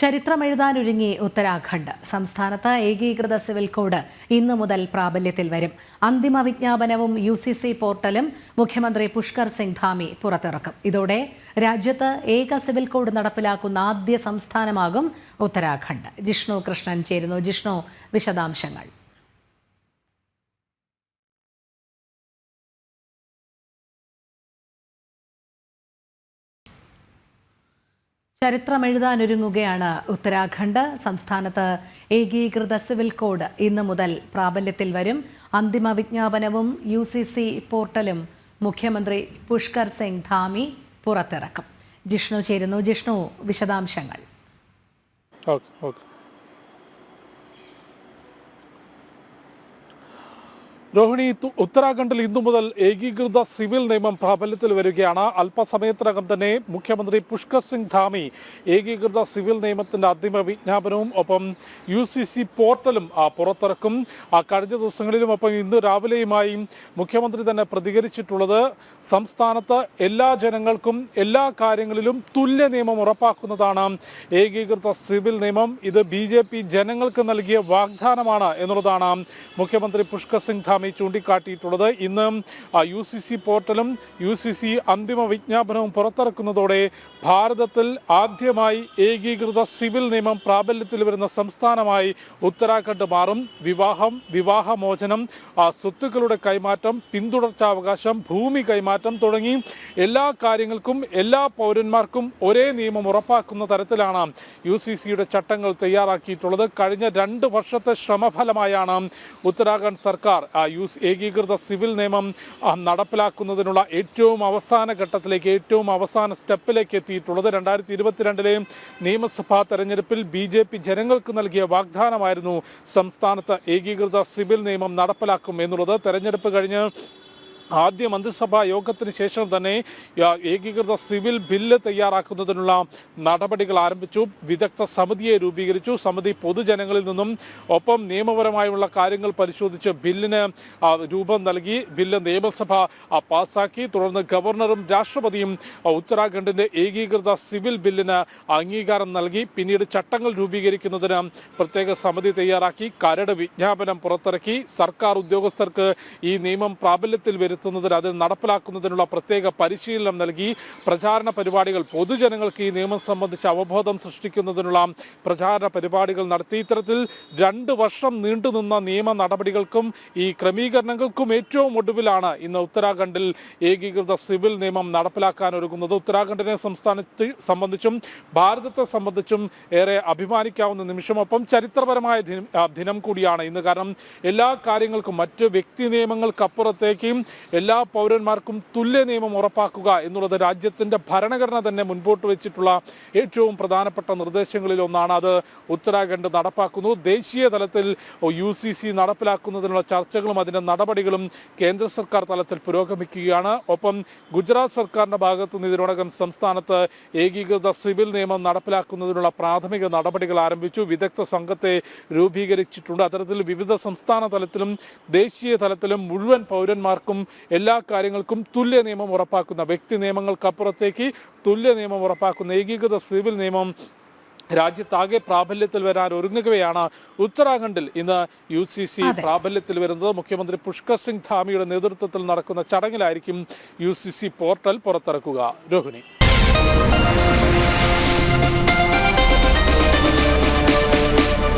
ചരിത്രമെഴുതാനൊരുങ്ങി ഉത്തരാഖണ്ഡ്. സംസ്ഥാനത്ത് ഏകീകൃത civil code ഇന്നു മുതൽ പ്രാബല്യത്തിൽ വരും. അന്തിമ വിജ്ഞാപനവും UCC പോർട്ടലും മുഖ്യമന്ത്രി പുഷ്കർ സിംഗ് ധാമി പുറത്തിറക്കും. ഇതോടെ രാജ്യത്ത് ഏക സിവിൽ കോഡ് നടപ്പിലാക്കുന്ന ആദ്യ സംസ്ഥാനമാകും ഉത്തരാഖണ്ഡ്. ജിഷ്ണു കൃഷ്ണൻ ചേരുന്നു. ജിഷ്ണു, വിശദാംശങ്ങൾ. ചരിത്രമെഴുതാനൊരുങ്ങുകയാണ് ഉത്തരാഖണ്ഡ്. സംസ്ഥാനത്ത് ഏകീകൃത സിവിൽ കോഡ് ഇന്നു മുതൽ പ്രാബല്യത്തിൽ വരും. അന്തിമ വിജ്ഞാപനവും UCC പോർട്ടലും മുഖ്യമന്ത്രി പുഷ്കർ സിംഗ് ധാമി പുറത്തിറക്കും. ജിഷ്ണു ചേരുന്നു. ജിഷ്ണു, വിശദാംശങ്ങൾ. രോഹിണി, ഉത്തരാഖണ്ഡിൽ ഇന്നു മുതൽ ഏകീകൃത സിവിൽ നിയമം പ്രാബല്യത്തിൽ വരികയാണ്. അല്പസമയത്തിനകം തന്നെ മുഖ്യമന്ത്രി പുഷ്കർ സിംഗ് ധാമി ഏകീകൃത സിവിൽ നിയമത്തിന്റെ അന്തിമ വിജ്ഞാപനവും ഒപ്പം UCC പോർട്ടലും പുറത്തിറക്കും. കഴിഞ്ഞ ദിവസങ്ങളിലും ഒപ്പം ഇന്ന് രാവിലെയുമായി മുഖ്യമന്ത്രി തന്നെ പ്രതികരിച്ചിട്ടുള്ളത് സംസ്ഥാനത്ത് എല്ലാ ജനങ്ങൾക്കും എല്ലാ കാര്യങ്ങളിലും തുല്യ നിയമം ഉറപ്പാക്കുന്നതാണ് ഏകീകൃത സിവിൽ നിയമം. ഇത് BJP ജനങ്ങൾക്ക് നൽകിയ വാഗ്ദാനമാണ് എന്നുള്ളതാണ് മുഖ്യമന്ത്രി പുഷ്കർ സിംഗ് ധാമി ചൂണ്ടിക്കാട്ടിയിട്ടുള്ളത്. ഇന്ന് UCC പോർട്ടലും UCC അന്തിമ വിജ്ഞാപനവും പുറത്തിറക്കുന്നതോടെ ഭാരതത്തിൽ ആദ്യമായി ഏകീകൃത സിവിൽ നിയമം പ്രാബല്യത്തിൽ വരുന്ന സംസ്ഥാനമായി ഉത്തരാഖണ്ഡ് മാറും. വിവാഹം, വിവാഹമോചനം, സ്വത്തുക്കളുടെ കൈമാറ്റം, പിന്തുടർച്ചാവകാശം, ഭൂമി കൈമാറ്റം തുടങ്ങി എല്ലാ കാര്യങ്ങൾക്കും എല്ലാ പൗരന്മാർക്കും ഒരേ നിയമം ഉറപ്പാക്കുന്ന തരത്തിലാണ് UCCയുടെ ചട്ടങ്ങൾ തയ്യാറാക്കിയിട്ടുള്ളത്. കഴിഞ്ഞ 2 വർഷത്തെ ശ്രമഫലമായാണ് ഉത്തരാഖണ്ഡ് സർക്കാർ ഏകീകൃത സിവിൽ നിയമം നടപ്പിലാക്കുന്നതിനുള്ള ഏറ്റവും അവസാന ഘട്ടത്തിലേക്ക്, ഏറ്റവും അവസാന സ്റ്റെപ്പിലേക്ക് എത്തിയിട്ടുള്ളത്. 2022 നിയമസഭാ തെരഞ്ഞെടുപ്പിൽ BJP ജനങ്ങൾക്ക് നൽകിയ വാഗ്ദാനമായിരുന്നു സംസ്ഥാനത്ത് ഏകീകൃത സിവിൽ നിയമം നടപ്പിലാക്കും എന്നുള്ളത്. തെരഞ്ഞെടുപ്പ് കഴിഞ്ഞ് ആദ്യ മന്ത്രിസഭാ യോഗത്തിന് ശേഷം തന്നെ ഏകീകൃത സിവിൽ ബില്ല് തയ്യാറാക്കുന്നതിനുള്ള നടപടികൾ ആരംഭിച്ചു. വിദഗ്ധ സമിതിയെ രൂപീകരിച്ചു. സമിതി പൊതുജനങ്ങളിൽ നിന്നും ഒപ്പം നിയമപരമായുള്ള കാര്യങ്ങൾ പരിശോധിച്ച് ബില്ലിന് രൂപം നൽകി. ബില്ല് നിയമസഭ പാസാക്കി. തുടർന്ന് ഗവർണറും രാഷ്ട്രപതിയും ഉത്തരാഖണ്ഡിന്റെ ഏകീകൃത സിവിൽ ബില്ലിന് അംഗീകാരം നൽകി. പിന്നീട് ചട്ടങ്ങൾ രൂപീകരിക്കുന്നതിന് പ്രത്യേക സമിതി തയ്യാറാക്കി. കരട് വിജ്ഞാപനം പുറത്തിറക്കി. സർക്കാർ ഉദ്യോഗസ്ഥർക്ക് ഈ നിയമം പ്രാബല്യത്തിൽ അത് നടപ്പിലാക്കുന്നതിനുള്ള പ്രത്യേക പരിശീലനം നൽകി. പ്രചാരണ പരിപാടികൾ, പൊതുജനങ്ങൾക്ക് ഈ നിയമം സംബന്ധിച്ച് അവബോധം സൃഷ്ടിക്കുന്നതിനുള്ള പ്രചാരണ പരിപാടികൾ നടത്തി. ഇത്തരത്തിൽ 2 വർഷം നീണ്ടുനിന്ന നിയമ നടപടികൾക്കും ഈ ക്രമീകരണങ്ങൾക്കും ഏറ്റവും ഒടുവിലാണ് ഇന്ന് ഉത്തരാഖണ്ഡിൽ ഏകീകൃത സിവിൽ നിയമം നടപ്പിലാക്കാൻ ഒരുങ്ങുന്നത്. ഉത്തരാഖണ്ഡിനെ സംസ്ഥാനത്തെ സംബന്ധിച്ചും ഭാരതത്തെ സംബന്ധിച്ചും ഏറെ അഭിമാനിക്കാവുന്ന നിമിഷമൊപ്പം ചരിത്രപരമായ ദിനം കൂടിയാണ് ഇന്ന്. കാരണം എല്ലാ കാര്യങ്ങൾക്കും മറ്റ് വ്യക്തി നിയമങ്ങൾക്കപ്പുറത്തേക്കും എല്ലാ പൗരന്മാർക്കും തുല്യ നിയമം ഉറപ്പാക്കുക എന്നുള്ളത് രാജ്യത്തിന്റെ ഭരണഘടന തന്നെ മുൻപോട്ട് വെച്ചിട്ടുള്ള ഏറ്റവും പ്രധാനപ്പെട്ട നിർദ്ദേശങ്ങളിൽ ഒന്നാണ്. അത് ഉത്തരാഖണ്ഡ് നടപ്പാക്കുന്നു. ദേശീയ തലത്തിൽ UCC നടപ്പിലാക്കുന്നതിനുള്ള ചർച്ചകളും അതിന്റെ നടപടികളും കേന്ദ്ര സർക്കാർ തലത്തിൽ പുരോഗമിക്കുകയാണ്. ഒപ്പം ഗുജറാത്ത് സർക്കാരിന്റെ ഭാഗത്തു നിന്ന് ഇതിനോടകം സംസ്ഥാനത്ത് ഏകീകൃത സിവിൽ നിയമം നടപ്പിലാക്കുന്നതിനുള്ള പ്രാഥമിക നടപടികൾ ആരംഭിച്ചു. വിദഗ്ധ സംഘത്തെ രൂപീകരിച്ചിട്ടുണ്ട്. അത്തരത്തിൽ വിവിധ സംസ്ഥാന തലത്തിലും ദേശീയ തലത്തിലും മുഴുവൻ പൗരന്മാർക്കും എല്ലാ കാര്യങ്ങൾക്കും തുല്യ നിയമം ഉറപ്പാക്കുന്ന, വ്യക്തി നിയമങ്ങൾക്കപ്പുറത്തേക്ക് തുല്യ നിയമം ഉറപ്പാക്കുന്ന ഏകീകൃത സിവിൽ നിയമം രാജ്യത്താകെ പ്രാബല്യത്തിൽ വരാൻ ഒരുങ്ങുകയാണ്. ഉത്തരാഖണ്ഡിൽ ഇന്ന് UCC പ്രാബല്യത്തിൽ വരുന്നത്. മുഖ്യമന്ത്രി പുഷ്കർ സിംഗ് ധാമിയുടെ നേതൃത്വത്തിൽ നടക്കുന്ന ചടങ്ങിലായിരിക്കും UCC പോർട്ടൽ പുറത്തിറക്കുക. രോഹിണി.